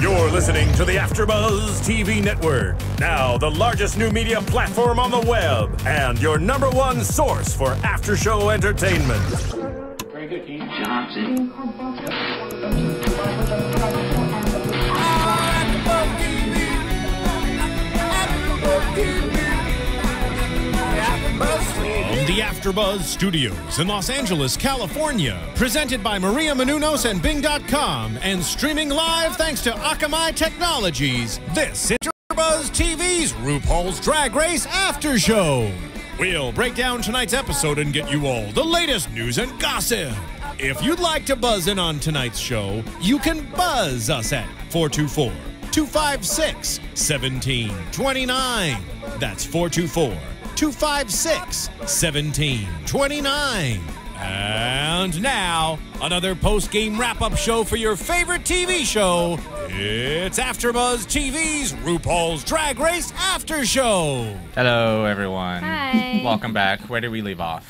You're listening to the AfterBuzz TV network, now the largest new media platform on the web, and your #1 source for after-show entertainment. Very good, Keith Johnson. From the AfterBuzz Studios in Los Angeles, California, presented by Maria Menounos and Bing.com, and streaming live thanks to Akamai Technologies, this is AfterBuzz TV's RuPaul's Drag Race After Show. We'll break down tonight's episode and get you all the latest news and gossip. If you'd like to buzz in on tonight's show, you can buzz us at 424-256-1729. That's 424-256-1729. And now, another post-game wrap-up show for your favorite TV show. It's AfterBuzz TV's RuPaul's Drag Race After Show. Hello, everyone. Hi. Welcome back. Where did we leave off?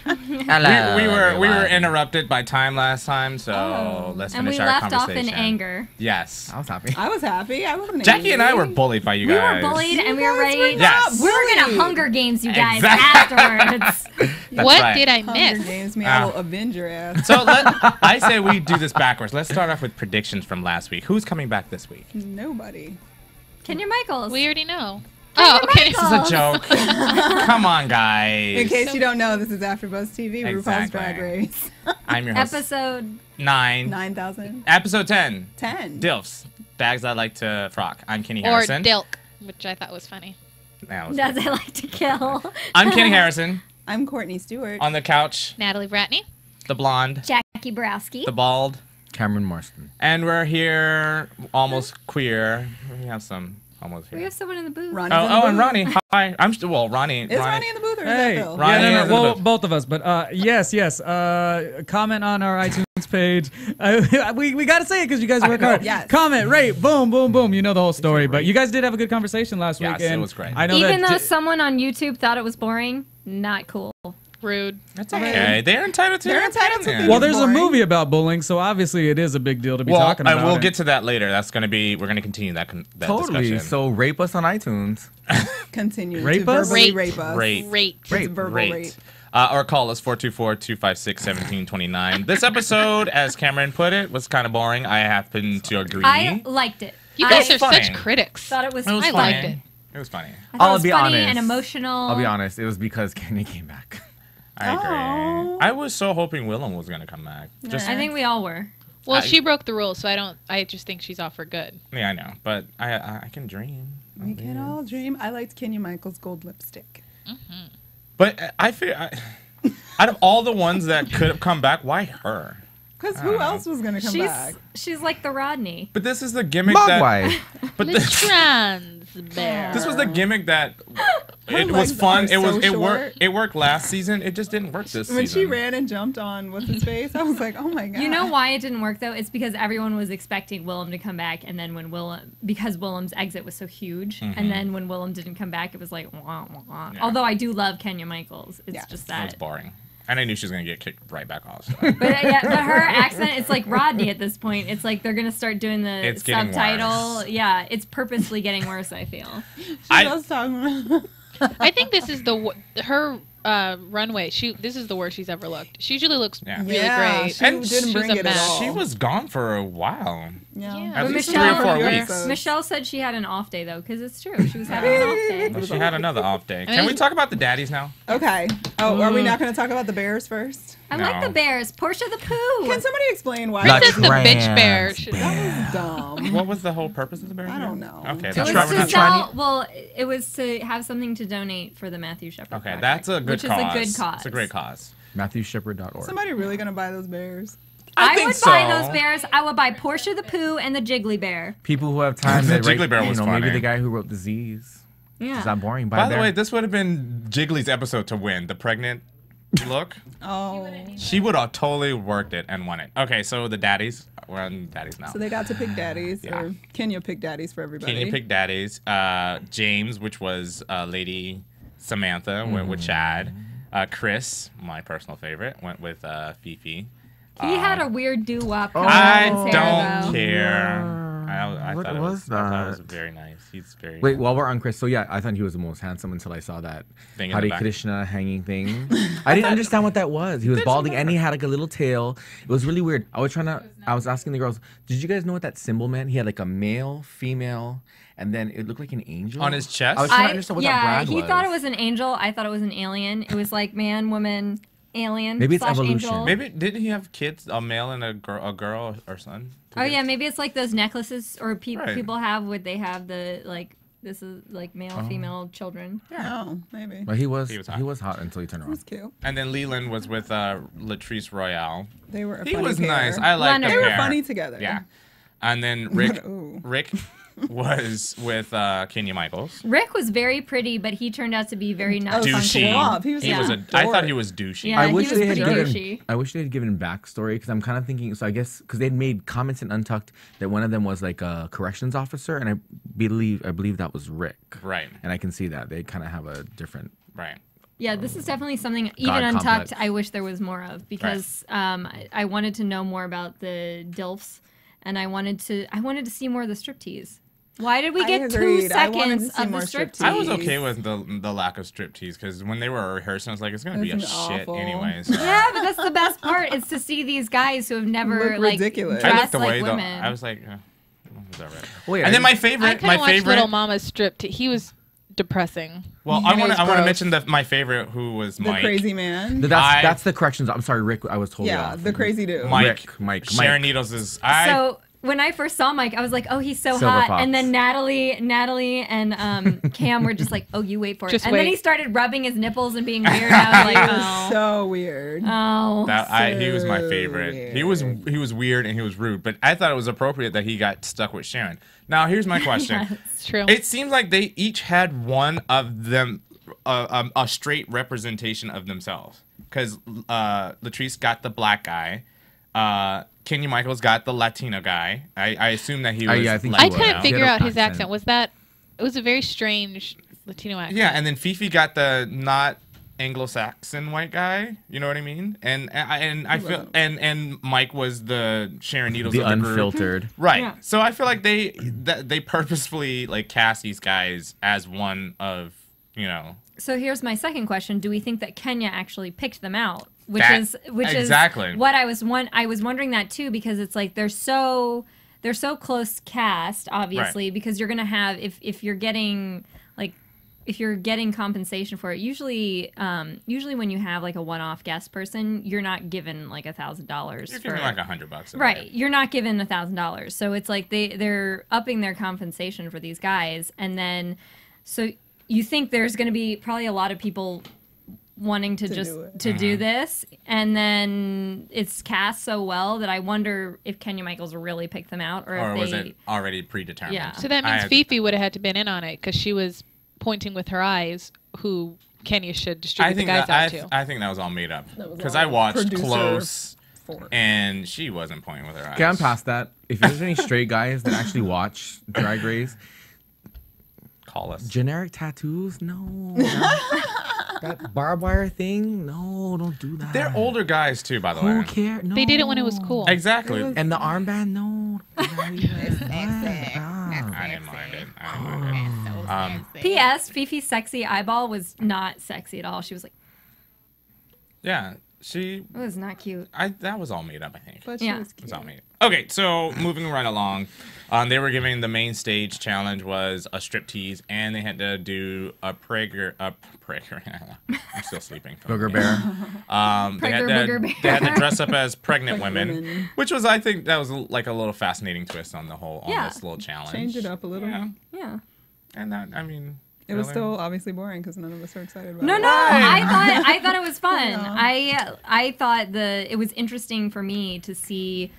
Hello. we were interrupted by time last time, so let's finish our conversation. And we left off in anger. Yes. I was happy. I was happy. I wasn't Jacque angry. and I were bullied by you guys. We were bullied and we were ready. Yes. We were gonna Hunger Games you guys Exactly. afterwards. What What did I Hunger miss? Games me. I will avenge your ass. So I say we do this backwards. Let's start off with predictions from last week. Who's coming back this week? Nobody. Kenya Michaels. We already know. Oh, okay. This is a joke. Come on, guys. In case you don't know, this is AfterBuzz TV, RuPaul's Drag Race. I'm your host. Episode 9. 9,000. Episode 10. 10. DILFs. Bags I like to frock. I'm Kenny Or Harrison. Dilk, which I thought was funny. That was Does good. I like to kill? I'm Kenny Harrison. I'm Courtney Stewart. On the couch, Natalie Bratney. the blonde, Jacque Borowski. the bald. Cameron Marston. And we're here, almost queer. We have some almost here. We have someone in the booth. Ronnie's in the Oh, booth. and Ronnie. Hi. I'm still, well, Ronnie. Is Ronnie in the booth or is that Hey, Bill? Ronnie is in the well, booth. both of us, but yes. Comment on our iTunes page. We got to say it because you guys work hard. Yes. Comment, rate, boom, boom, boom. You know the whole story, but you guys did have a good conversation last Yes, week. it and was great. I know Even that though someone on YouTube thought it was boring, not cool. Rude. That's okay. They're entitled to They're their entitled to opinion. think well, there's a boring. movie about bullying, so obviously it is a big deal to be Well, talking about. we'll it. get to that later. That's going to be, we're going to continue that Totally. discussion. So rape us on iTunes. Continue Rape to us? verbally Rate. rape us. Rate. Rate. It's verbal Rate. rape. Or call us 424-256-1729. This episode, as Cameron put it, was kind of boring. I happen to agree. I liked it. You guys I are such funny. critics. thought it was. It was I funny. liked it. It was funny. I thought it I'll was be funny honest. and emotional. I'll be honest. It was because Kenny came back. I agree. Oh. I was so hoping Willem was going to come back. Just, I think we all were. Well, she broke the rules, so I just think she's off for good. yeah, I know. But I can dream. We can all dream. I liked Kenya Michaels' gold lipstick. But I feel, out of all the ones that could have come back, why her? Because who else was going to come back? She's like the Rodney. But this is the gimmick that. Mogwai. But The this, trans bear. this was the gimmick that. Her It was legs fun. are It was. so It short. worked. It worked last season. It just didn't work this When season. she ran and jumped on what's his face, I was like, oh my god. You know why it didn't work though? It's because everyone was expecting Willem to come back, and then when because Willem's exit was so huge, and then when Willem didn't come back, it was like wah, wah, wah. Yeah. Although I do love Kenya Michaels, it's Yeah. just It was that. boring. And I knew she was gonna get kicked right back off. So. But her accent, it's like Rodney at this point. It's like they're gonna start doing the It's getting subtitle. worse. Yeah, it's purposely getting worse. I feel. She I- was talking. I think this is her runway. This is the worst she's ever looked. She usually looks Yeah. really Yeah, great. she And didn't she's bring a it at mess. all. She was gone for a while. Yeah. Yeah. At But least Michelle- 3 or 4 Yeah. weeks. Michelle said she had an off day though, because it's true. She was having an off day. Well, she had another off day. mean, Can we talk about the daddies now? Okay. Oh, are we not going to talk about the bears first? I like No. the bears. Portia the Pooh. Can somebody explain why? Princess the Trans bitch bear. That was dumb. What was the whole purpose of the bear? I don't know. Okay, It that's was right. We're to not sell. Well, it was to have something to donate for the Matthew Shepard. Okay, project, that's a good which cause. is a good cause. It's a great cause. MatthewShepard.org. Somebody really going to buy those bears? I think would buy so. those bears. I would buy Portia the Pooh and the Jiggly Bear. People who have time. The that write, Jiggly Bear was maybe funny. the guy who wrote Disease. Yeah. Is that boring? By the bear. way, this would have been Jiggly's episode to win. The pregnant look. Oh. She would have totally worked it and won it. Okay, so the daddies. We're on daddies now. So they got to pick daddies, Yeah. or Kenya picked daddies for everybody. Kenya picked daddies. James, which was Lady Samantha, went with Chad. Chris, my personal favorite, went with Phi Phi. He had a weird doo-wop. I color in his hair, don't though. care. What thought was I thought it was that? very nice. He's very. Wait, while we're on Chris, so yeah, I thought he was the most handsome until I saw that Thing in the Hare back. Krishna hanging thing. I didn't understand what that was. He was balding and he had like a little tail. It was really weird. I was asking the girls, did you guys know what that symbol meant? He had like a male, female, and then it looked like an angel On his chest? I was trying to understand what that brand he was. thought it was an angel. I thought it was an alien. It was like man, woman, alien. Maybe it's / evolution. Angel. Maybe didn't he have kids? A male and a girl or son? Oh yeah, maybe it's like those necklaces or Right. people have. Would they have the like? This is like male, Oh. female children. Oh, maybe. But he was hot. he was hot until he turned around. That's cute. And then Leland was with Latrice Royale. They were a He funny was pair. nice. I liked the Wonderful. They were pair. funny together. Yeah. And then Rick Ooh. was with Kenya Michaels. Rick was very pretty, but he turned out to be very not Oh, Douchey. Flop. He was He a was dork. I thought he was douchey. Yeah, I he wish was they had pretty given. douchey. I wish they had given backstory because I'm kind of thinking. So I guess because they'd made comments in Untucked that one of them was like a corrections officer, and I believe that was Rick. Right. And I can see that they kind of have a different. Right. Yeah, this is definitely something even God Untucked. complex. I wish there was more of because I wanted to know more about the DILFs, and I wanted to see more of the striptease. Why did we I get 2 agreed. I wanted seconds to see of the more striptease? I was okay with the lack of striptease because when they were rehearsing, I was like, it's gonna be a Isn't it shit awful? anyways. Yeah, but that's the best part is to see these guys who have never Look like ridiculous. I liked dressed the like way though. women. I was like, it was all right. Wait, And then my I favorite, kind of watched favorite. Little Mama stripped. He was depressing. Well, He I want was to gross. mention my favorite who was The Mike. crazy man. That's the corrections. I'm sorry, Rick. I was totally Yeah, off. the crazy dude. Mike. Sharon Needles is. So when I first saw Mike, I was like, "Oh, he's so Silver hot." Fox. And then Natalie, and Cam were just like, "Oh, you wait for it." Just and then wait. he started rubbing his nipples and being weird. I was like, It was "Oh, so weird. he was my favorite. weird. He was weird and he was rude, but I thought it was appropriate that he got stuck with Sharon. Now here's my question. It's true. It seems like they each had one of them, a straight representation of themselves. Because Latrice got the black guy, Kenya Michaels got the Latino guy. I assume that he was. yeah, I think I he couldn't was. figure He had out an his accent. Was that? It was a very strange Latino accent. Yeah, and then Phi Phi got the not Anglo-Saxon white guy. You know what I mean? And I feel and Mike was the Sharon Needles The of the group. unfiltered. Right. Yeah. So I feel like they purposefully like cast these guys as one of, you know. So here's my second question: do we think that Kenya actually picked them out? Which That- is exactly. what I was wondering that too, because it's like they're so close cast, obviously, because you're gonna have if you're getting compensation for it, usually when you have like a one-off guest person, you're not given like $1,000 You're for giving like $100. right. You're not given $1,000, so it's like they're upping their compensation for these guys, and then so you think there's going to be probably a lot of people wanting to just do it. do this, and then it's cast so well that I wonder if Kenya Michaels really picked them out, or Or if was they. it already predetermined? Yeah. So that means Phi Phi would have had to been in on it because she was pointing with her eyes who Kenya should distribute the guys out to. I think that was all made up was because all I watched producer Close force. and she wasn't pointing with her eyes. Okay, I'm past that. If there's any straight guys that actually watch Drag Race, Call us. generic tattoos, no. That barbed wire thing, no, don't do that. They're older guys too, by the Who way. cares? No. They did it when it was cool. Exactly. And the armband, no. don't do that either. I didn't mind it. P.S. Fifi's sexy eyeball was not sexy at all. She was like, Yeah, she. it was not cute. That was all made up, I think. But she Yeah. was It cute. was all made up. Okay, so moving right along, they were giving the main stage challenge was a striptease, and they had to do a Prager. I'm still sleeping. from Booger the Bear. They had, Prager to, Booger Bear. they had to dress up as pregnant women, women. which was, I think, that was like a little fascinating twist on the whole Yeah. this little challenge. Change it up a little. Yeah, Yeah. and that I mean, It was really? still obviously boring because none of us were excited about No, it. no, I thought it was fun. I thought it was interesting for me to see.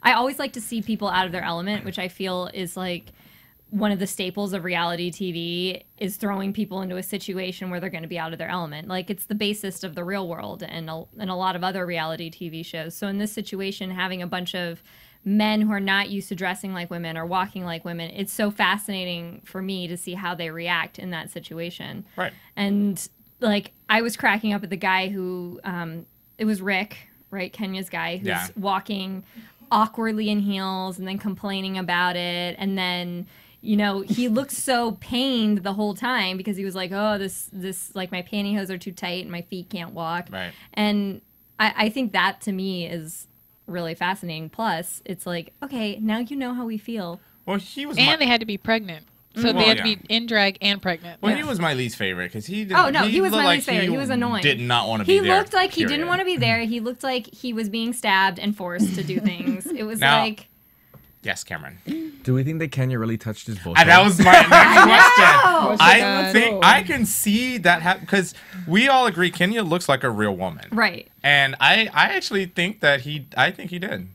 I always like to see people out of their element, which I feel is like one of the staples of reality TV is throwing people into a situation where they're going to be out of their element. Like it's the basis of the real world and a lot of other reality TV shows. So in this situation, having a bunch of men who are not used to dressing like women or walking like women, it's so fascinating for me to see how they react in that situation. Right. And like I was cracking up at the guy who it was Rick, right? Kenya's guy who's Yeah. walking awkwardly in heels and then complaining about it, and then he looked so pained the whole time because he was like, oh, this like my pantyhose are too tight and my feet can't walk. Right. And I think that to me is really fascinating. Plus, it's like, okay, now you know how we feel. Well, he was. And they had to be pregnant. So they had to be in drag and pregnant. Well, he was my least favorite because he didn't. Oh no, he was my least favorite. He was annoying. Did not want to be there. He looked like he didn't want to be there. He looked like he was being stabbed and forced to do things. It was like. Yes, Cameron. Do we think that Kenya really touched his bullshit? That was my next question. I think I can see that happen because we all agree Kenya looks like a real woman. Right. And I actually think that I think he did.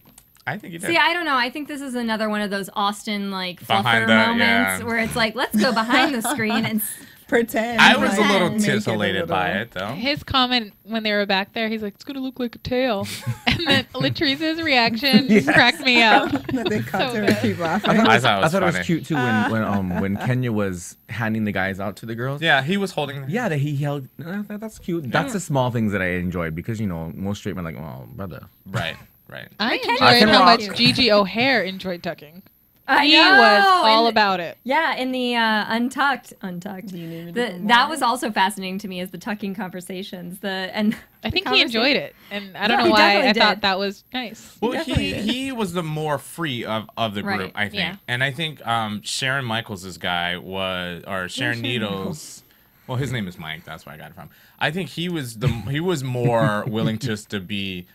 I think he did. See, I don't know. I think this is another one of those Austin fluffer moments where it's like, let's go behind the screen and pretend. I was a little titillated by it, though. His comment when they were back there, he's like, "It's gonna look like a tail," and then Latrice's reaction cracked me up. They cut So her good. keep laughing. I thought it was cute too when Kenya was handing the guys out to the girls. Yeah, he was holding. Yeah, that he held. That's cute. That's the small things that I enjoyed because most straight men are like, oh, brother. Right. I I enjoyed can how rock. much Gigi O'Hare enjoyed tucking. I He know. was all about it. Yeah, in the Untucked. That was also fascinating to me as the tucking conversations. I think he enjoyed it, and I don't know why I thought that was nice. Well, he was the more free of the group, Right, I think. yeah. And I think Sharon Michaels' guy or Sharon Needles. Well, his name is Mike. That's where I got it from. I think he was more willing just to be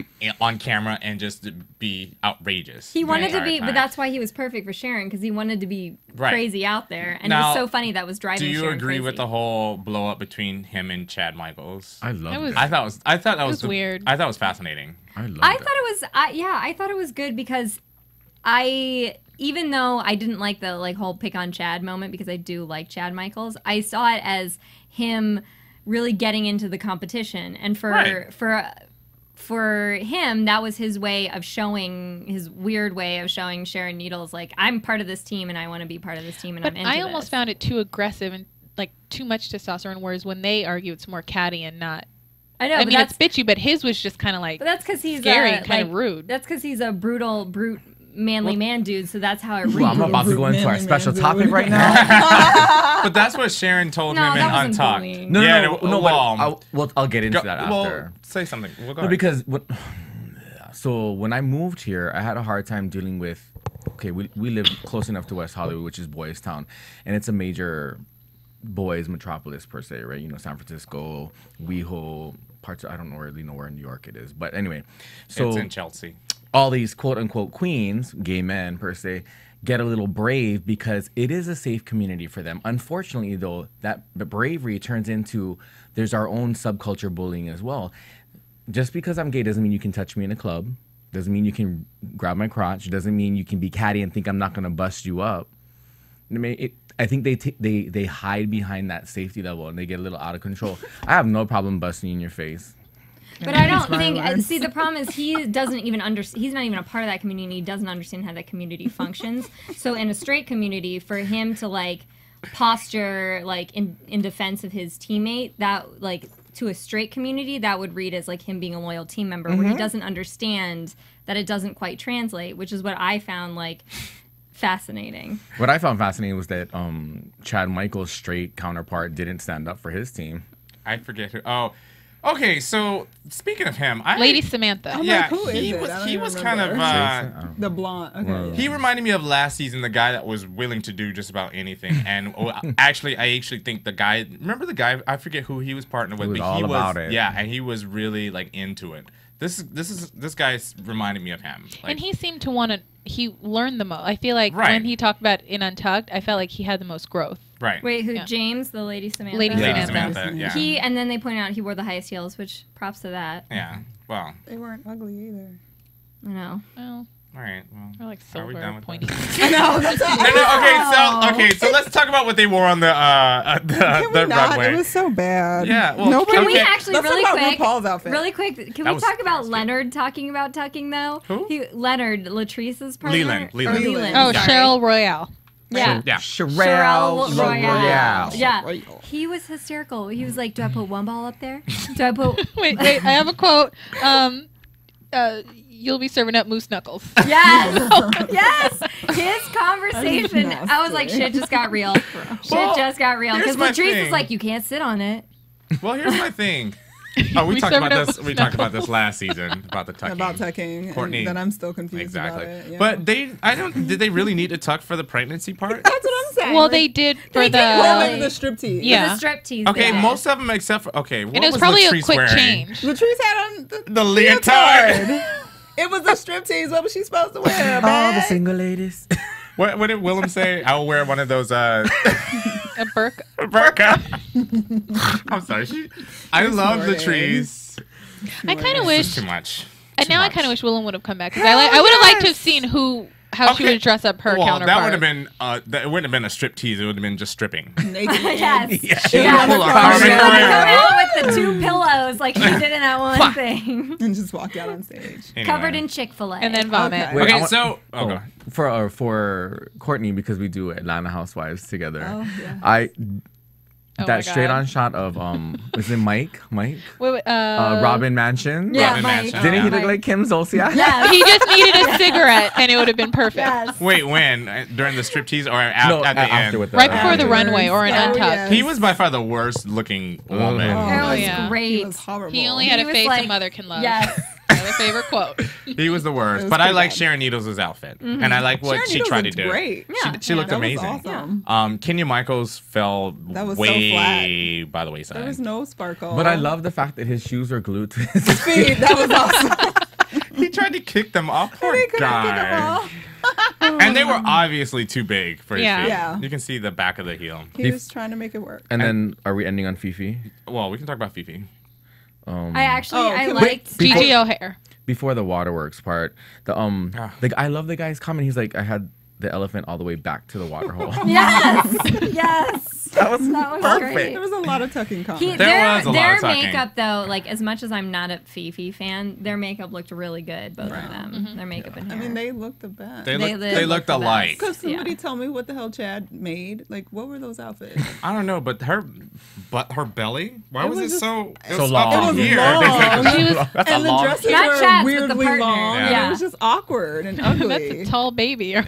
on camera and just to be outrageous. He wanted to the be, entire but time. that's why he was perfect for Sharon, because he wanted to be Right. crazy out there, and Now, it was so funny that was driving. Do you Sharon agree with crazy. the whole blow up between him and Chad Michaels? I love it. I thought that was weird. I thought it was fascinating. I love I thought it was, I thought it was good because even though I didn't like the whole pick on Chad moment, because I do like Chad Michaels, I saw it as him really getting into the competition, and for him, that was his weird way of showing Sharon Needles, like, I'm part of this team and I want to be part of this team and But I'm into I almost found it too aggressive and like too much testosterone. Whereas when they argue, it's more catty and not. I know. I but mean, it's bitchy, but his was just kind of like. But that's because he's scary and kind of rude. That's because he's a brute, manly man dude. So that's how it reads. Well, I'm about to go into our special topic right now. But that's what Sharon told No, him in that wasn't Untucked. bullying. No, but I'll get into that Well, after. say something. We'll go No, ahead. because so when I moved here, I had a hard time dealing with. Okay, we live close enough to West Hollywood, which is Boys Town, and it's a major boys metropolis per se, right? San Francisco, WeHo, parts. I don't really know where in New York it is, but anyway, so It's in Chelsea. all these quote unquote queens, gay men per se, get a little brave because it is a safe community for them. Unfortunately, though, that the bravery turns into there's our own subculture bullying as well. Just because I'm gay doesn't mean you can touch me in a club. Doesn't mean you can grab my crotch. Doesn't mean you can be catty and think I'm not gonna bust you up. I think they hide behind that safety level and they get a little out of control. I have no problem busting you in your face. But I don't think. See, the problem is he doesn't even understand. He's not even a part of that community. He doesn't understand how that community functions. So in a straight community, for him to posture in defense of his teammate, that to a straight community, that would read as him being a loyal team member, where he doesn't understand that it doesn't quite translate, which is what I found fascinating. What I found fascinating was that Chad Michaels' straight counterpart didn't stand up for his team. I forget who. Oh, okay. So speaking of him, Lady Samantha. Who is he it? was. I don't He even was remember. kind of. The blonde. Okay. He reminded me of last season, the guy that was willing to do just about anything. And I actually think the guy. Remember the guy? I forget who he was partnered with. He was but all he was about it. Yeah, and he was really into it. This guy reminded me of him. And he seemed to want to. He learned the most. I feel like when he talked about in Untucked, I felt like he had the most growth. Right. Wait, who? Yeah. James, the Lady Samantha. Lady Samantha. Yeah. And then they pointed out he wore the highest heels, which props to that. Yeah. Well. They weren't ugly either. I know. Well, All right. Well. I like Are we done silver with pointy. No, that's Okay. So let's talk about what they wore on the Can we not? runway. It was so bad. Yeah, well, Nobody. Can we actually Let's really talk about quick? RuPaul's outfit. Really quick. Can That we was- talk about that was Leonard talking about tucking though? Who? Leonard, Latrice's partner. Leland. Or Leland. Oh, sorry. Cheryl Royale. Yeah. Yeah. Sherelle Royale. Yeah. Royale. He was hysterical. He was like, "Do I put one ball up there? Do I put?" Wait, I have a quote. you'll be serving up moose knuckles. Yes, yes. His conversation, I was like, shit just got real. Shit just got real. Because Latrice is like, you can't sit on it. Well, here's my thing. Oh, we talked about this. We talked about this last season about the tucking. About tucking. Courtney. Then I'm still confused Exactly. about it. Yeah. But did they really need to tuck for the pregnancy part? That's what I'm saying. Well, they did for the the striptease. Yeah. The striptease. Okay, bit. most of them except for what and it was probably Latrice a quick wearing? change. Latrice had on The leotard. It was a striptease. What was she supposed to wear? All the single ladies. What did Willem say? I'll wear one of those A burqa. burqa. I'm sorry. I love Latrice. I kind of This wish. is too much. And Too now I much. kind of wish Willem would have come back because I would have liked to have seen how she Okay. would dress up her Well, counterpart. that would have been it wouldn't have been a strip tease. It would have been just stripping. naked. Yes. Yeah. Pull a Carmen She would Herrera. come out with the 2 pillows like she did in that one thing. And just walked out on stage. Anyway. Covered in Chick-fil-A. and then vomit. Okay. Wait, I Okay, want- so go ahead. For Courtney, because we do Atlanta Housewives together. Oh, yeah. Oh my That straight God. on shot of is it Mike? Wait, Robin Mansion. yeah, Robin Mike. Manson. Didn't he Yeah. look like Kim Zolciak? Yes. he just needed a cigarette and it would have been perfect. Yes. Wait, when during the striptease or No, at the after end? with the Right before the Afterwards. runway or an Oh, untucked. yes. He was by far the worst looking woman. It was yeah. great. It was horrible. He only had He a was face like- a mother can love. Yes. Another favorite quote. He was the worst. It was But I pretty like bad. Sharon Needles' outfit, and I like what Sharon she Needles tried to looked do. great. Yeah. She looked That was amazing. awesome. Kenya Michaels fell That was so way by the wayside. There was no sparkle. But I love the fact that his shoes are glued to his feet. That was awesome. He tried to kick them off. Poor He couldn't kick guy. them off. And they were obviously too big for his Yeah. feet. Yeah. You can see the back of the heel. He was trying to make it work. And then are we ending on Phi Phi? Well, we can talk about Phi Phi. I actually, Oh, I can we- liked. Gigi O'Hare. Before the waterworks part, I love the guy's comment. He's like, I had the elephant all the way back to the water hole. Yes. Yes. That was perfect. There Great. was a lot of tucking comments. There was a lot their of tucking. makeup though, like as much as I'm not a Phi Phi fan, their makeup looked really good. Both of them, their makeup and I hair. mean, they looked the best. They looked looked the alike. Could somebody Yeah. tell me what the hell Chad made? Like, what were those outfits? I don't know, but her belly. Why It was was it just- so? It So was long. up It from was here. long. She was, That's a And the long. dresses Not were Chad's, but the weirdly partner. long. Yeah. And Yeah. it was just awkward and that's ugly. a tall baby. Yeah.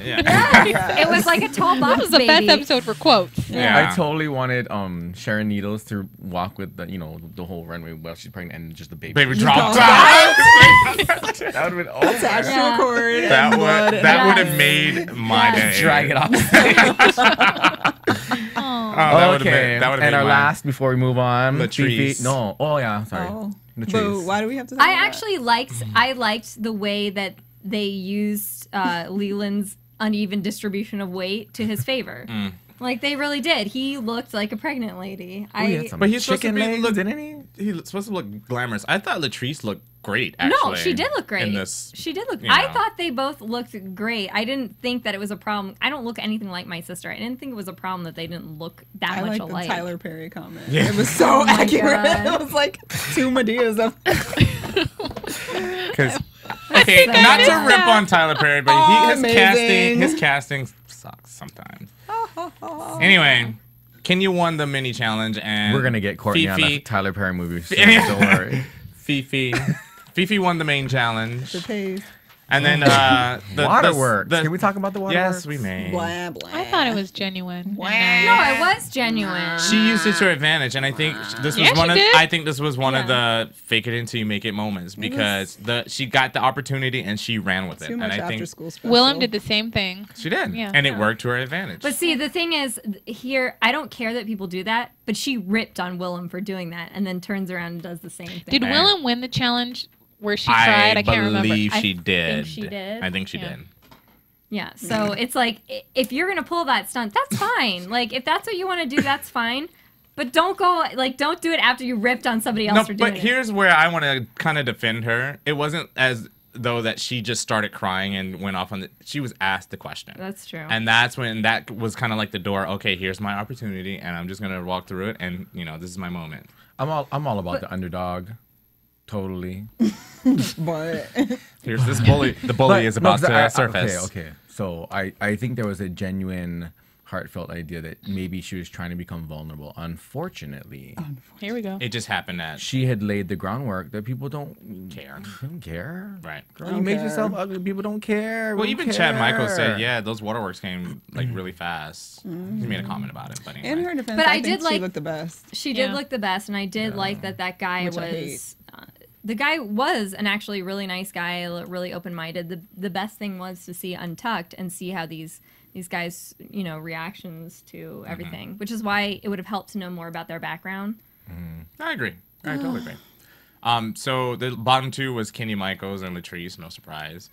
It was like a tall box This was the baby. best episode for quotes. Yeah. I totally wanted Sharon Needles to walk with the whole runway while she's pregnant and just the baby. Baby dropped. That would have been over. Attached to Yeah. a cord. That and blood would and- that would have made my Yes. day. Drag it off. Oh, that would have Okay. been. That would have And made our mine. last before we move on. Latrice. Phi Phi. No. Oh yeah. Sorry. Oh. Latrice. But why do we have to talk I about actually liked the way that they used Leland's uneven distribution of weight to his favor. Like they really did. He looked like a pregnant lady. Oh, he had some But he's supposed to chicken be legs, look, didn't he? He's supposed to look glamorous. I thought Latrice looked great. Actually, No, she did look great. in this. She did look. you I know. thought they both looked great. I didn't think that it was a problem. I don't look anything like my sister. I didn't think it was a problem that they didn't look that I much like alike. the Tyler Perry comment. Yeah. It was so my accurate. God. It was like two Medeas of. Because okay, not to rip on Tyler Perry, but Oh, his casting sucks sometimes. Anyway, Kenya won the mini challenge, and We're gonna get Courtney on a Fifi, Tyler Perry movie. So don't worry. Fifi won the main challenge, The taste. and then the Waterworks. the- Can we talk about the waterworks? Yes, we may. Blah, blah. I thought it was genuine. No, it was genuine. She used it to her advantage, and I think this was Yeah, one she of. did. I think this was one of the fake it until you make it moments because she got the opportunity and she ran with it, Too and much I after think school special. Willem did the same thing. she did, Yeah. and it worked to her advantage. But see, the thing is, here, I don't care that people do that, but she ripped on Willem for doing that and then turns around and does the same thing. Did Willem win the challenge where she tried? I can't remember. believe I she think did. she did. I think she Yeah. did. Yeah, so it's like, if you're going to pull that stunt, that's fine. Like, if that's what you want to do, that's fine. But don't go, like, don't do it after you ripped on somebody else No, for doing but it. here's where I want to kind of defend her. It wasn't as though that she just started crying and went off on the. She was asked the question. That's true. And that's when that was kind of like the door. Okay, here's my opportunity, and I'm just gonna walk through it, and this is my moment. I'm all about the underdog. Totally. But Here's this bully. The bully is about to surface. Okay. So I think there was a genuine heartfelt idea that maybe she was trying to become vulnerable. Unfortunately, Here we go. It just happened at she had laid the groundwork that people don't care. Right. Girl, you made yourself ugly. People don't care. Well, We even don't Chad care. Michaels said, yeah, those waterworks came like really fast. He made a comment about it, but anyway. In her defense, But I I think did she like- looked the best. She did Yeah. look the best, and I did like that guy Which I hate. was. The guy was an actually really nice guy, really open-minded. The best thing was to see Untucked and see how these guys, reactions to everything, which is why it would have helped to know more about their background. I agree. I totally agree. So the bottom two was Kenny Michaels and Latrice, no surprise.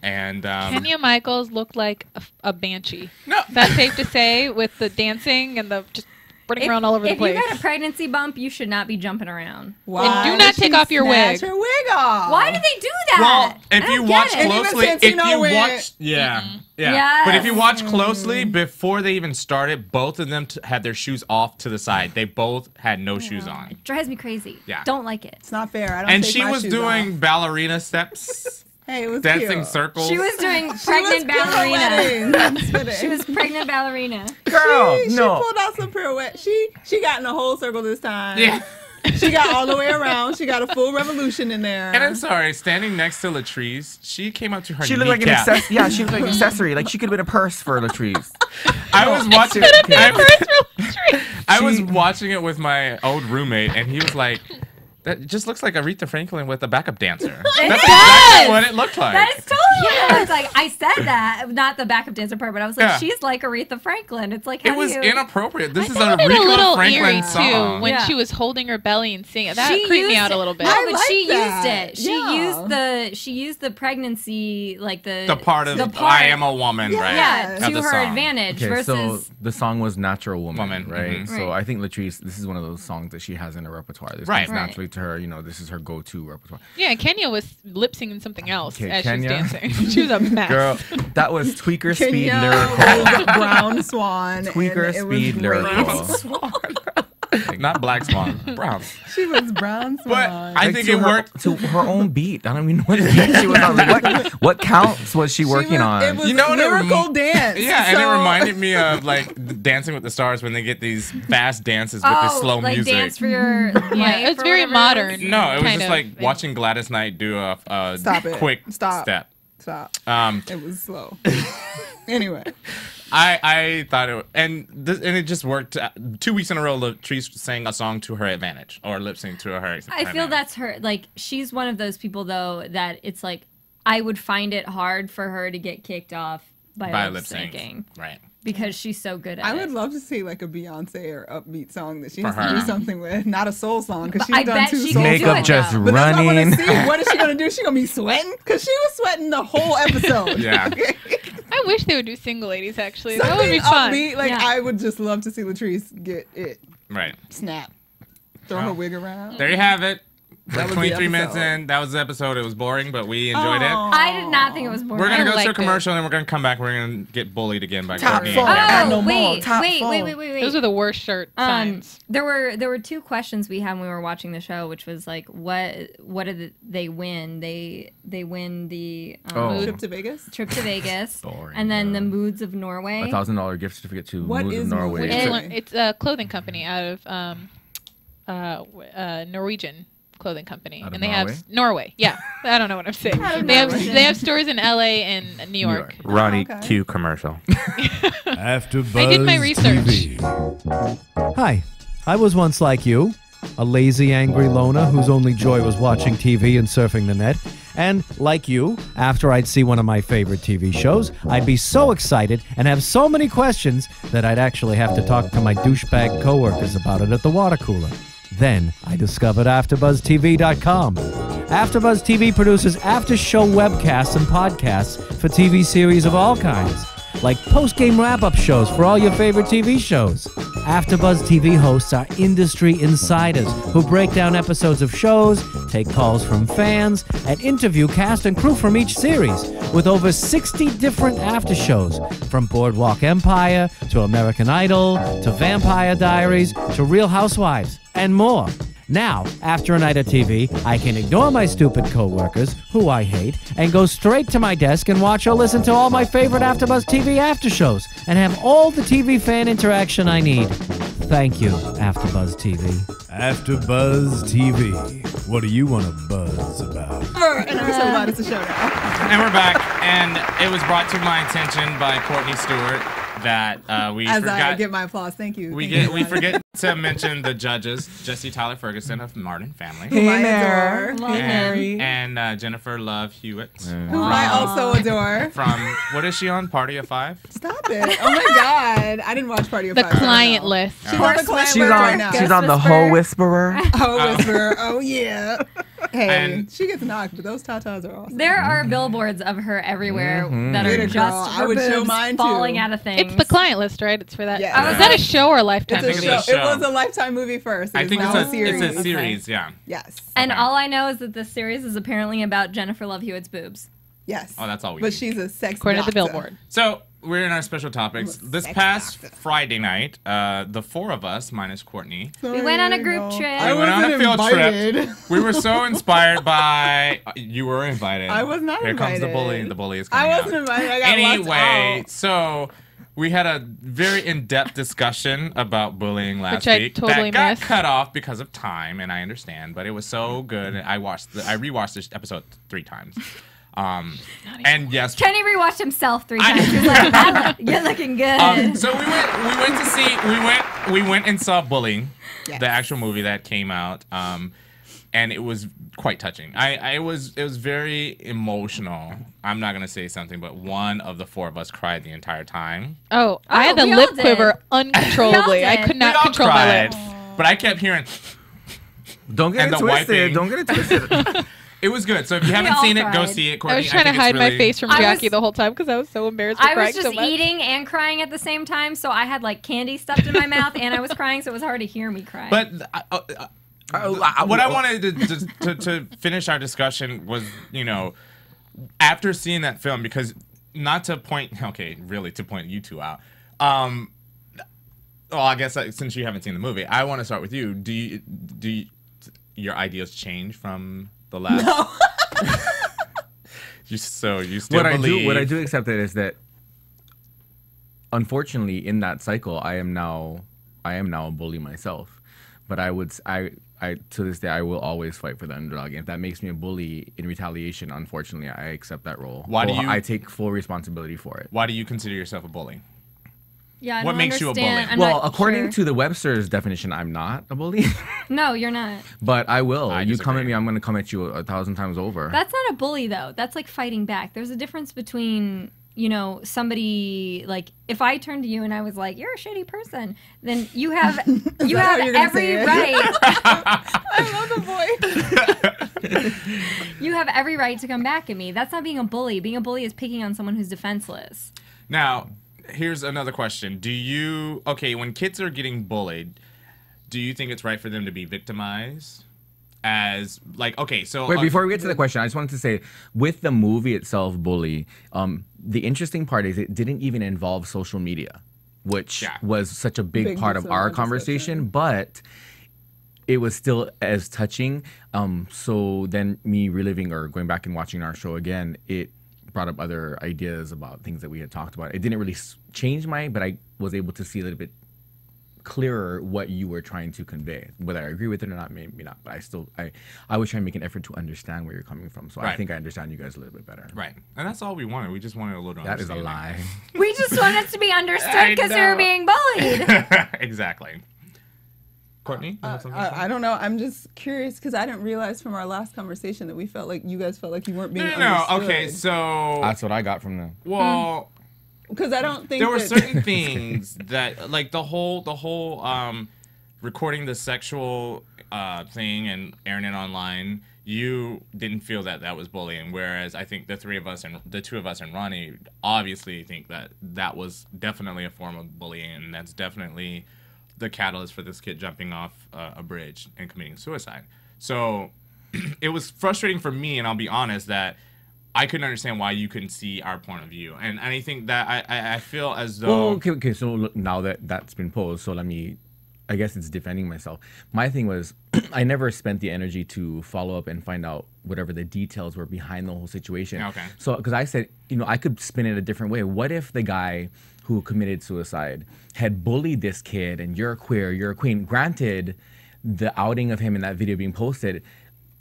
And Kenya Michaels looked like a banshee. No. Is that safe to say with the dancing and the just running around all over the place? If you got a pregnancy bump, you should not be jumping around. Why do not did take she off your snatch wig. Her wig off. Why did they do that? well, I if don't you get watch it. closely, Even if you wig. watch, yeah. Yes. But if you watch closely, before they even started, both of them had their shoes off to the side. They both had no shoes on. Drives me crazy. Yeah. Don't like it. It's not fair. I don't And take she my was shoes doing off. ballerina steps, Hey, it was dancing cute. circles. She was doing She was pregnant ballerina. pirouetting. She was pregnant ballerina. Girl, She no. pulled out some pirouette. She got in a whole circle this time. Yeah. She got all the way around. She got a full revolution in there. And I'm sorry, standing next to Latrice, she came up to her She looked like an kneecap. accessory. Yeah, she looked like an accessory. Like she could have been a purse for Latrice. I was watching. Latrice. I was watching it with my old roommate, and he was like, "That just looks like Aretha Franklin with a backup dancer." That's exactly what it looked like. That is totally what I was like. I said that, not the backup dancer part, but I was like, Yeah. she's like Aretha Franklin. It's like, how It was do you... inappropriate. This is a Sounded a Aretha little Franklin eerie song. too when Yeah. she was holding her belly and singing. That She creeped me used out a it. little bit. No, I but like she that. used it. Yeah. She used the pregnancy, like The part of I am a woman, right? Yeah, of to the her song. advantage Okay, so versus. the song was Natural Woman, Woman, right? mhm. So Right. I think Latrice, this is one of those songs that she has in her repertoire. This Right. comes naturally to her. This is her go-to repertoire. Yeah, Kenya was lip singing something else Okay, as Kenya. she was dancing. She was a mess. Girl, that was tweaker speed Kenya lyrical. was Brown Swan. Tweaker and it was speed great. lyrical. Not Black Swan, Brown. She was Brown Swan. But I Like, think to it her- worked. to her own beat. I don't even know what beat she was on. Like, what counts was she working It on? was You know what it lyrical dance. Yeah, and it so- reminded me of like Dancing with the Stars when they get these fast dances with this slow like music. dance for your life. Yeah, it was or very whatever modern. No, it was kind just of like thing. watching Gladys Knight do a Stop it. quick Stop. step. Stop. Um, It was slow. Anyway. I thought it, and it just worked. 2 weeks in a row, Latrice sang a song to her advantage, or lip sync to her. I feel advantage. that's her. Like, she's one of those people, though, that it's like, I would find it hard for her to get kicked off by lip lip sync, syncing right? because she's so good at I it. would love to see like a Beyonce or upbeat song that she For has to her. do something with. Not a soul song because But she's I done bet 2 she soul can do Makeup it, just though. But that's what I running. want to see. What is she gonna do? She gonna be sweating? Cause she was sweating the whole episode. Yeah. I wish they would do single ladies. Actually, that would Something be fun. upbeat. Like Yeah. I would just love to see Latrice get it Right. snap, throw her wig around. There you have it. That was the 23 minutes episode. in. That was the episode. It was boring, but we enjoyed it. I did not think it was boring. We're gonna go to a liked it. commercial, and we're gonna come back. We're gonna get bullied again by Top Courtney. four. and Gary. Oh, No more. wait, Top wait, four. wait. Those are the worst shirt signs. There were 2 questions we had when we were watching the show, which was like, what did they win? They win the Oh. Trip to Vegas. trip to Vegas, Boring, and then yeah. the Moods of Norway. $1,000 gift certificate to What Moods of is Norway. Moods? It's a clothing company out of Norwegian clothing company, Out of and they Norway? have Norway. Yeah, I don't know what I'm saying. of They have Norway. they have stores in LA and New York. Ronnie Okay. Q commercial. AfterBuzz I did my research. TV. Hi, I was once like you, a lazy, angry loner whose only joy was watching TV and surfing the net. And like you, after I'd see one of my favorite TV shows, I'd be so excited and have so many questions that I'd actually have to talk to my douchebag coworkers about it at the water cooler. Then I discovered AfterBuzzTV.com. AfterBuzz TV produces after-show webcasts and podcasts for TV series of all kinds, like post-game wrap-up shows for all your favorite TV shows. AfterBuzz TV hosts are industry insiders who break down episodes of shows, take calls from fans, and interview cast and crew from each series, with over 60 different after shows, from Boardwalk Empire to American Idol to Vampire Diaries to Real Housewives and more. Now, after a night of TV, I can ignore my stupid coworkers, who I hate, and go straight to my desk and watch or listen to all my favorite AfterBuzz TV after shows, and have all the TV fan interaction I need. Thank you, AfterBuzz TV. AfterBuzz TV. What do you want to buzz about? And I'm so glad it's a show now. And we're back, and it was brought to my attention by Courtney Stewart that we As forgot. I get my applause. Thank you. We forget to mention the judges, Jesse Tyler Ferguson of Marston family. Who I adore. And Jennifer Love Hewitt. Who I also adore. From, what is she on? Party of Five? Stop it. Oh my God. I didn't watch Party of The Five. client list. She's on the client She's list right on. now. She's on the Hoe Whisperer. Hoe Whisperer. Oh yeah. Hey, And- she gets knocked, but those tatas are awesome. There are billboards of her everywhere that Get are it, just girl. for I would show boobs mine, too. falling out of things. It's the client list, right? It's for that. Yeah. Is that a show or a Lifetime It's a movie? show. It's a show. It was a Lifetime movie first. I think now it's a series. series, yeah. Yes. And Okay. all I know is that this series is apparently about Jennifer Love Hewitt's boobs. Yes. Oh, that's all we But need. she's a sex According to the doctor. Billboard. So we're in our special topics. This sex past doctor. Friday night, the four of us, minus Courtney, We went on a group trip. I we went on a wasn't field invited. trip. We were so inspired by. You were invited. I was not Here comes the invited. bully. The bully is I coming wasn't out. invited. I got Anyway, left out. so we had a very in-depth discussion about bullying last Which I week. totally that got missed. cut off because of time, and I understand, but it was so good. I rewatched this episode 3 times. And yes, Kenny rewatched himself 3 times. He was like, "You're looking good." so we went and saw Bullying, Yes. the actual movie that came out, and it was quite touching. It was very emotional. I'm not gonna say something, but one of the 4 of us cried the entire time. Oh, I had the we all lip did. quiver uncontrollably. We all I did. could We not all control my cried, lips. but I kept hearing. Don't get And it the twisted. wiping. Don't get it twisted. It was good. So if you haven't all seen it, go cried. see it. Courtney, I was trying to think it's hide my really- face from I Jacque was- the whole time because I was so embarrassed for I crying was just so much. eating and crying at the same time, so I had like candy stuffed in my mouth, and I was crying, so it was hard to hear me cry. But what I wanted to finish our discussion was, after seeing that film, because not to point, really to point you two out. Well, I guess since you haven't seen the movie, I want to start with you. Do you your ideas change from the last? No. you still believe? What I do accept it is that, unfortunately, in that cycle, I am now a bully myself. But I to this day, I will always fight for the underdog. And if that makes me a bully in retaliation, unfortunately, I accept that role. I take full responsibility for it. Why do you consider yourself a bully? yeah, I what don't makes you a understand. bully? I'm Well, not according sure. to the Webster's definition, I'm not a bully. No, you're not. But I will. I You come at disagree. me, I'm going to come at you 1,000 times over. That's not a bully, though. That's like fighting back. There's a difference between, somebody, like, if I turned to you and I was like, "You're a shitty person," then you have how you're gonna every say it? right. I love the boy. You have every right to come back at me. That's not being a bully. Being a bully is picking on someone who's defenseless. Now, here's another question. When kids are getting bullied, do you think it's right for them to be victimized? Wait, before we get to the question, I just wanted to say, with the movie itself, Bully, the interesting part is it didn't even involve social media, which was such a big part of our conversation, but it was still as touching. So then me reliving or going back and watching our show again, it brought up other ideas about things that we had talked about. It didn't really change but I was able to see a little bit clearer what you were trying to convey. Whether I agree with it or not, maybe not. But I was trying to make an effort to understand where you're coming from. So I think I understand you guys a little bit better. Right. And that's all we wanted. We just wanted a little That is a understanding. lie. We just want us to be understood I because we know. were being bullied. Exactly. Courtney, you have something? I don't know. I'm just curious because I didn't realize from our last conversation that you guys felt like you weren't being No. understood. Okay, so That's what I got from them. well, Because I don't think there were that- certain things that, like the whole recording the sexual thing and airing it online. You didn't feel that was bullying, whereas I think the 2 of us and Ronnie obviously think that was definitely a form of bullying, and that's definitely the catalyst for this kid jumping off a bridge and committing suicide. So it was frustrating for me, and I'll be honest, that I couldn't understand why you couldn't see our point of view. And I think that I feel as though... Well, okay, so look, now that that's been posed, so let me I guess it's defending myself. My thing was, I never spent the energy to follow up and find out whatever the details were behind the whole situation. Okay. So, because I said, I could spin it a different way. What if the guy who committed suicide had bullied this kid and you're a queer, you're a queen? Granted, the outing of him in that video being posted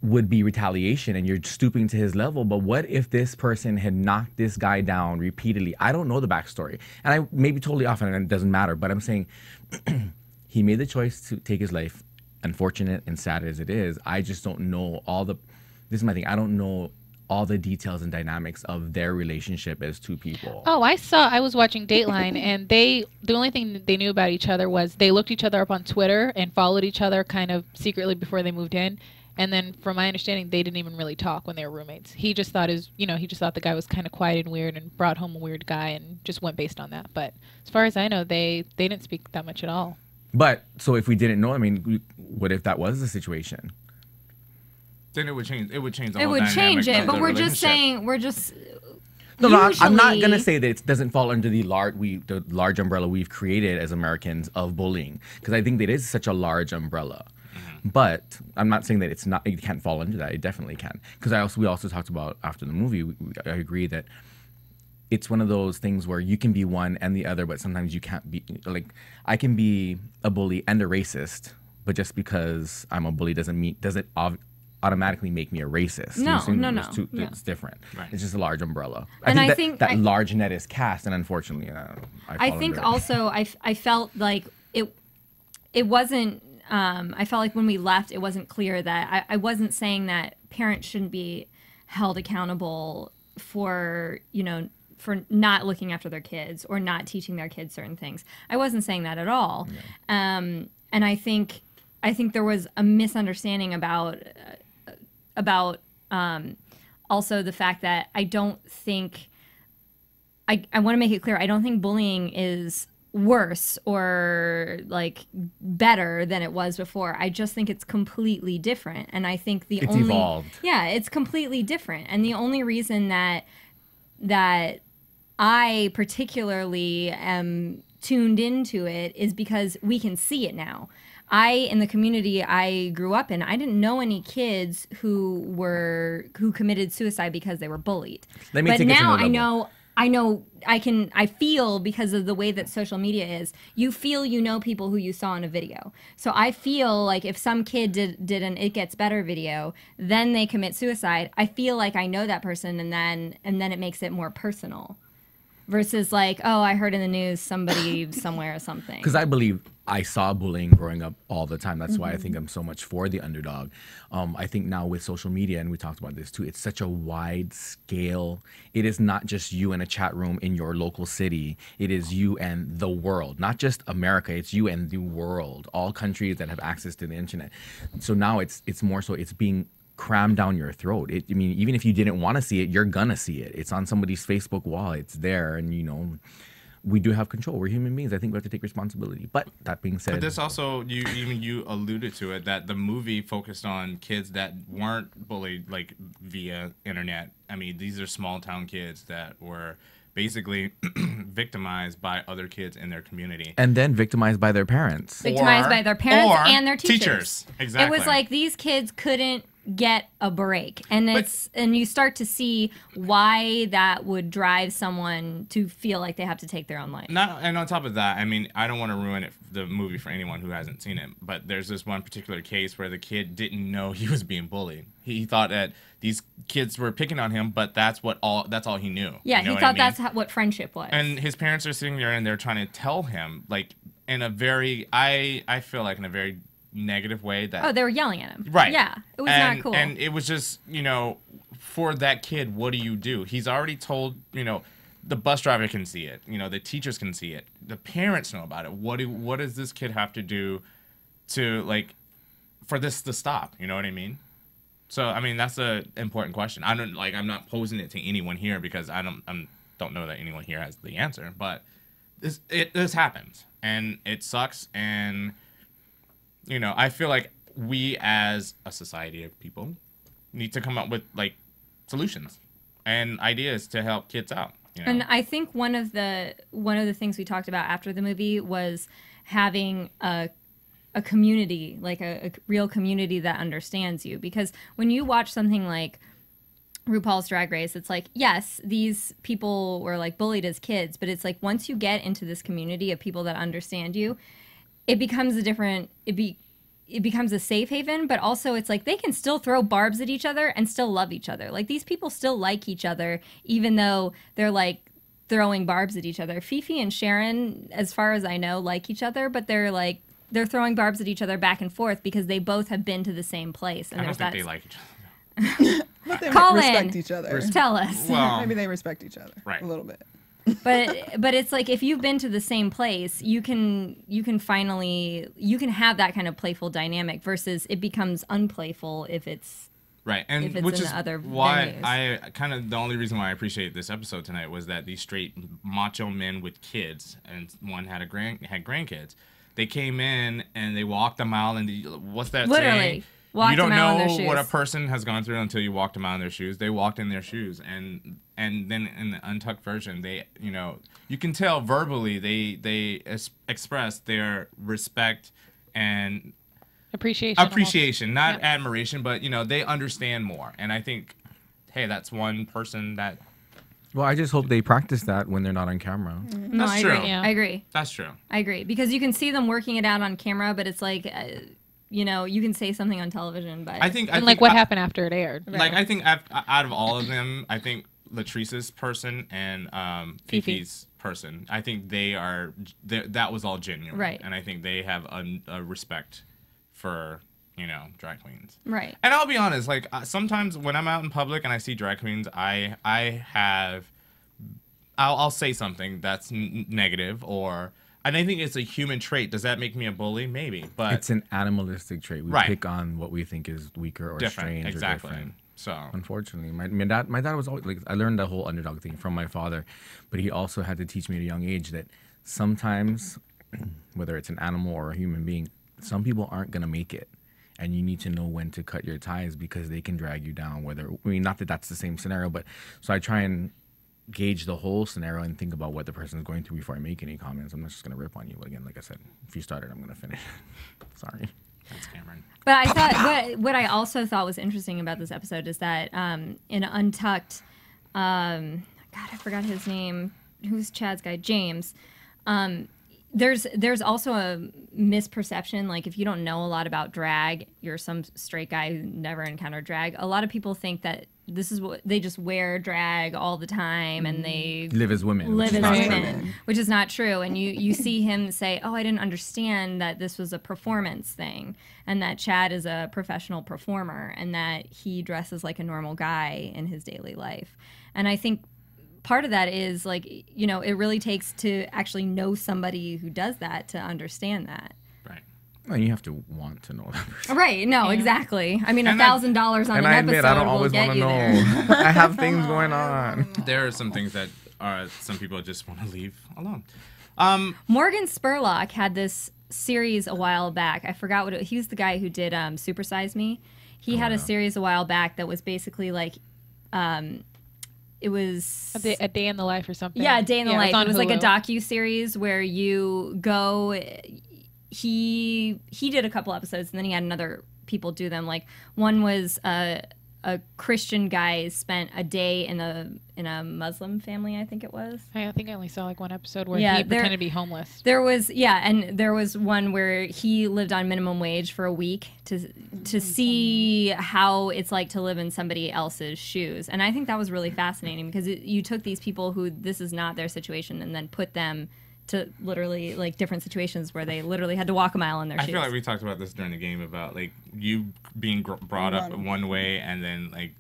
would be retaliation and you're stooping to his level, but what if this person had knocked this guy down repeatedly? I don't know the backstory, and I may be totally off and it doesn't matter, but I'm saying he made the choice to take his life, unfortunate and sad as it is. I just don't know this is my thing, I don't know all the details and dynamics of their relationship as two people. Oh, I was watching Dateline, and the only thing they knew about each other was they looked each other up on Twitter and followed each other kind of secretly before they moved in. And then, from my understanding, they didn't even really talk when they were roommates. He just thought the guy was kind of quiet and weird, and brought home a weird guy, and just went based on that. But as far as I know, they didn't speak that much at all. But so if we didn't know, I mean, what if that was the situation? Then it would change. It would change the It whole would change dynamic it, of but the we're just relationship. saying No, I'm not gonna say that it doesn't fall under the large umbrella we've created as Americans of bullying, because I think that it is such a large umbrella. But I'm not saying that it can't fall under that. It definitely can. Because we also talked about after the movie, I agree that it's one of those things where you can be one and the other, but sometimes you can't be. Like, I can be a bully and a racist, but just because I'm a bully doesn't automatically make me a racist. No. It's different. Right. It's just a large umbrella. And I think that large net is cast, and unfortunately, I think also I felt like it wasn't. I felt like when we left, it wasn't clear that I wasn't saying that parents shouldn't be held accountable for not looking after their kids or not teaching their kids certain things. I wasn't saying that at all. Yeah. And I think there was a misunderstanding about also the fact that I don't think I want to make it clear. I don't think bullying is worse or like better than it was before. I just think it's completely different, and I think it's evolved. Yeah, it's completely different, and the only reason that I particularly am tuned into it is because we can see it now. In the community I grew up in, I didn't know any kids who committed suicide because they were bullied. But now I feel, because of the way that social media is, you feel people who you saw in a video. So I feel like if some kid did an It Gets Better video, then they commit suicide, I feel like I know that person, and then it makes it more personal. Versus like, oh, I heard in the news somebody somewhere or something. Because I believe I saw bullying growing up all the time. That's why I think I'm so much for the underdog. I think now with social media, and we talked about this too, it's such a wide scale. It is not just you in a chat room in your local city. It is you and the world. Not just America, it's you and the world. All countries that have access to the internet. So now it's more so it's being crammed down your throat. I mean, even if you didn't want to see it, you're gonna see it. It's on somebody's Facebook wall. It's there, and we do have control. We're human beings. I think we have to take responsibility. But that being said, but this also, you alluded to it, that the movie focused on kids that weren't bullied like via internet. I mean, these are small town kids that were basically victimized by other kids in their community, and then victimized by their parents. Victimized by their parents and their teachers. Exactly. It was like these kids couldn't get a break, and and you start to see why that would drive someone to feel like they have to take their own life. And on top of that, I mean, I don't want to ruin the movie for anyone who hasn't seen it, but there's this one particular case where the kid didn't know he was being bullied. He thought that these kids were picking on him, but that's all he knew. Yeah, he thought that's what friendship was. And his parents are sitting there and they're trying to tell him, like, in a very, I feel like in a very negative way, that they were yelling at him. Right. Yeah, it was not cool. And it was just, for that kid, what do? He's already told, the bus driver can see it, the teachers can see it, the parents know about it. What does this kid have to do to, like, for this to stop? You know what I mean? So I mean, that's an important question. I'm not posing it to anyone here because I don't know that anyone here has the answer, but this happens and it sucks, and I feel like we as a society of people need to come up with like solutions and ideas to help kids out. And I think one of the things we talked about after the movie was having a a community, like a real community that understands you. Because when you watch something like RuPaul's Drag Race, it's like, yes, these people were like bullied as kids, but it's like once you get into this community of people that understand you, it becomes a different, it becomes a safe haven, but also it's like they can still throw barbs at each other and still love each other. Like these people still like each other, even though they're like throwing barbs at each other. Phi Phi and Sharon, as far as I know, like each other, but they're throwing barbs at each other back and forth because they both have been to the same place. And I don't think they like each other. But they Colin, respect each other. Tell us. Well, Maybe they respect each other right. a little bit. but it's like if you've been to the same place, you can have that kind of playful dynamic versus it becomes unplayful if it's right, and if it's which in is other why venues. I kind of the only reason why I appreciate this episode tonight was that these straight macho men with kids, and one had grandkids. They came in and they walked a mile, and what's that Literally. saying? Walked You don't a mile in know their what a shoes. person has gone through until you walked a mile in their shoes. They walked in their shoes, and then in the untucked version, they you can tell verbally they express their respect and Appreciation, not admiration, but they understand more. And I think, hey, that's one person that. Well, I just hope they practice that when they're not on camera. No, That's I true. agree. Yeah. I agree. That's true. I agree because you can see them working it out on camera, but it's like, you can say something on television, but I think what happened after it aired. Like I think out of all of them, I think Latrice's person and Phi Phi's person, I think that was all genuine, Right. And I think they have a respect for drag queens, right. And I'll be honest, like sometimes when I'm out in public and I see drag queens, I'll say something that's negative and I think it's a human trait. Does that make me a bully? Maybe, but It's an animalistic trait. We Right. pick on what we think is weaker or different, strange exactly. or different. So Unfortunately, my dad was always like, I learned the whole underdog thing from my father, but he also had to teach me at a young age that sometimes, whether it's an animal or a human being, some people aren't gonna make it, and you need to know when to cut your ties because they can drag you down. Not that that's the same scenario, but so I try and gauge the whole scenario and think about what the person is going through before I make any comments. I'm not just gonna rip on you, but again, like I said, if you started, I'm gonna finish. Sorry. that's Cameron. But I thought what I also thought was interesting about this episode is that in Untucked, God, I forgot his name. Who's Chad's guy? James. There's also a misperception, like if you don't know a lot about drag, you're some straight guy who never encountered drag. A lot of people think that this is what they just wear drag all the time and they Live as women. which is not true. which is not true. And you see him say, "Oh, I didn't understand that this was a performance thing, and that Chad is a professional performer, and that he dresses like a normal guy in his daily life." And I think part of that is like, it really takes to actually know somebody who does that to understand that. Right. Well, you have to want to know that person. Right? No, exactly. I mean, And $1,000 on And an I episode admit, I don't will always get want to you know. there. I have things going on. There are some things that some people just want to leave alone. Morgan Spurlock had this series a while back. I forgot what he was the guy who did Super Size Me. He had a series a while back that was basically like, it was A day in the life or something. Yeah, a day in the life. on It was like a Hulu. docu-series where you go. He did a couple episodes, and then he had another people do them. Like one was a Christian guy spent a day in a Muslim family, I think it was. I think I only saw like one episode where Yeah, he pretended to be homeless. There was and there was one where he lived on minimum wage for a week to see how it's like to live in somebody else's shoes. And I think that was really fascinating because you took these people who this is not their situation and then put them to literally like different situations where they literally had to walk a mile in their shoes. I feel like we talked about this during the game about like you being brought up one way and then like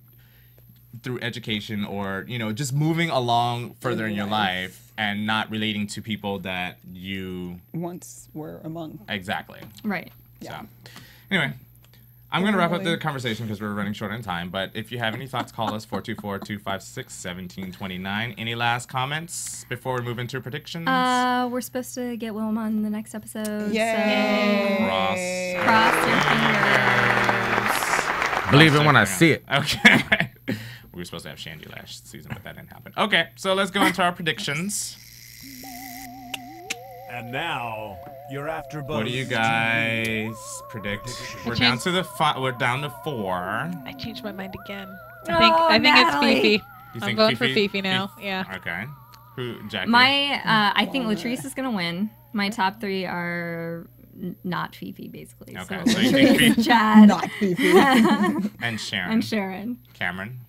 through education or just moving along further in your life and not relating to people that you once were among. Exactly. Right. Yeah. So, anyway, I'm going to wrap up the conversation because we're running short on time. But if you have any thoughts, call us 424-256-1729. Any last comments before we move into predictions? We're supposed to get Willem on the next episode. Yay. So cross your fingers. Believe it when I see it. Okay. We were supposed to have Shandy last season, but that didn't happen. Okay, so let's go into our predictions. And now, your AfterBuzz. What do you guys predict? We're down to we're down to 4. I changed my mind again. I think it's Phi Phi. I'm voting for Phi Phi now. Yeah. Okay. Who, Jackie? I think Latrice is gonna win. My top 3 are not Phi Phi, basically. Okay. So you think Latrice, Chad, Not Phi Phi. and Sharon. and Sharon. Cameron.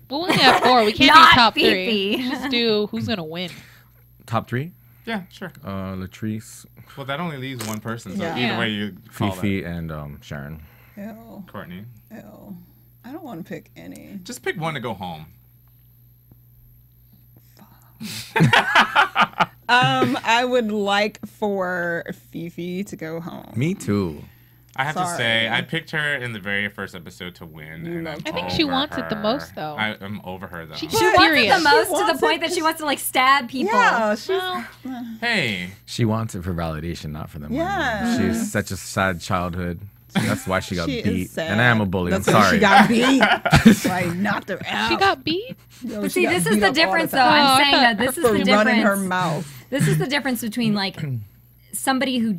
Well, we only have 4. We can't Not do top Phi 3. Phi. Just do who's gonna win. Top 3? Yeah, sure. Latrice, Well, that only leaves one person, so Yeah. either way you Phi call Phi, it. and Sharon. Ew. Courtney. Ew. I don't want to pick any. Just pick one to go home. I would like for Phi Phi to go home. Me too. I have to say, Sorry. I picked her in the very first episode to win. And I'm I think she over wants it the her. most, though. I'm over her, though. She's She wants it serious. the most to the wants point it that she to- wants to like stab people. Yeah, she's Well, Hey, She wants it for validation, not for the money. Yeah. She's such a sad childhood. So that's why she got She is beat. sad. And I am a bully. That's I'm why sorry. She got beat. Like knocked her out. she got beat. Yo, But she see, got this is beat the up all difference, though. time. I I'm saying thought- that this is For the running her difference. mouth. This is the difference between like somebody who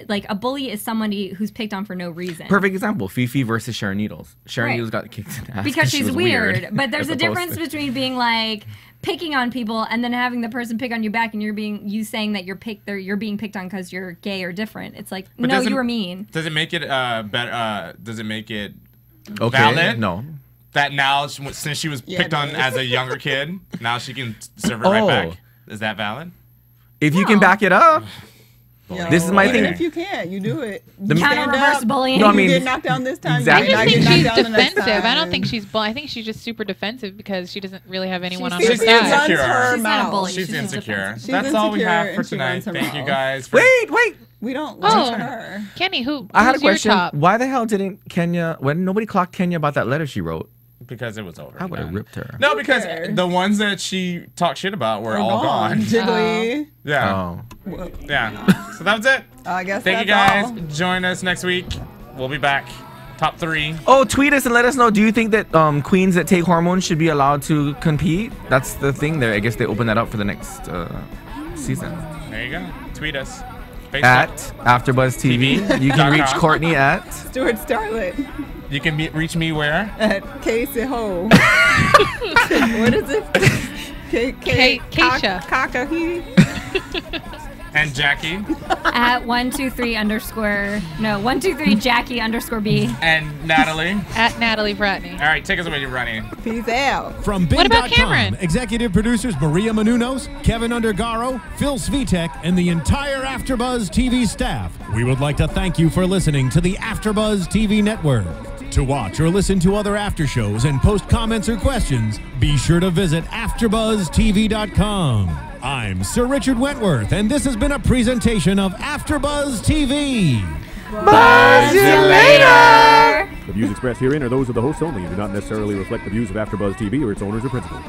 like a bully is somebody who's picked on for no reason. Perfect example. Phi Phi versus Sharon Needles. Sharon Right. Needles got kicked in the ass Because she she's was weird. But there's as a opposed difference to- between being like picking on people and then having the person pick on you back and you saying that you're being picked on because you're gay or different. It's like, But no, doesn't- you were mean. does it make it better? Does it make it Okay. valid? No. That now, since she was Yeah, picked it on is. as a younger kid, now she can serve it right Oh. back. Is that valid? If you can back it up. Yo, This is my even thing. If you can't, you do it. The- You stand Counter-reverse up. bullying. No, I You mean- get knocked down this time. Exactly. You I get just knocked think down she's the next defensive. I don't time. think she's I think she's just super defensive because she doesn't really have anyone on She her She's side. runs insecure. her She's not a mouth. bully. She's She's just insecure. defensive. She's That's all we have insecure for and she tonight. runs her Thank you mouth. guys. For Wait. We don't Oh. like her. Kenny, who's I had a your question. top? Why the hell didn't Kenya, when nobody clocked Kenya about that letter she wrote? Because it was over. I would have man. ripped her. No, because cares? the ones that she talked shit about were all gone. Jiggly. Yeah. Oh. Well, Yeah. So that was it. I guess Thank you that's guys. all. Join us next week. We'll be back. Top 3. Oh, tweet us and let us know. Do you think that queens that take hormones should be allowed to compete? That's the thing there. I guess they open that up for the next season. There you go. Tweet us. Facebook. At AfterBuzz TV. You can reach Courtney at. Stuart Starlet You can reach me where? at Casey Ho. What is it? Keisha. Kakahi. And Jackie. At 123 Jackie _B. And Natalie. At Natalie Bratney. All right, take us away, Ronnie. Peace out. From What about Bing.com, Cameron? executive producers Maria Menounos, Kevin Undergaro, Phil Svitek, and the entire AfterBuzz TV staff, we would like to thank you for listening to the AfterBuzz TV network. To watch or listen to other after shows and post comments or questions, be sure to visit AfterBuzzTV.com. I'm Sir Richard Wentworth, and this has been a presentation of AfterBuzz TV. Buzz you later! The views expressed herein are those of the hosts only and do not necessarily reflect the views of AfterBuzz TV or its owners or principals.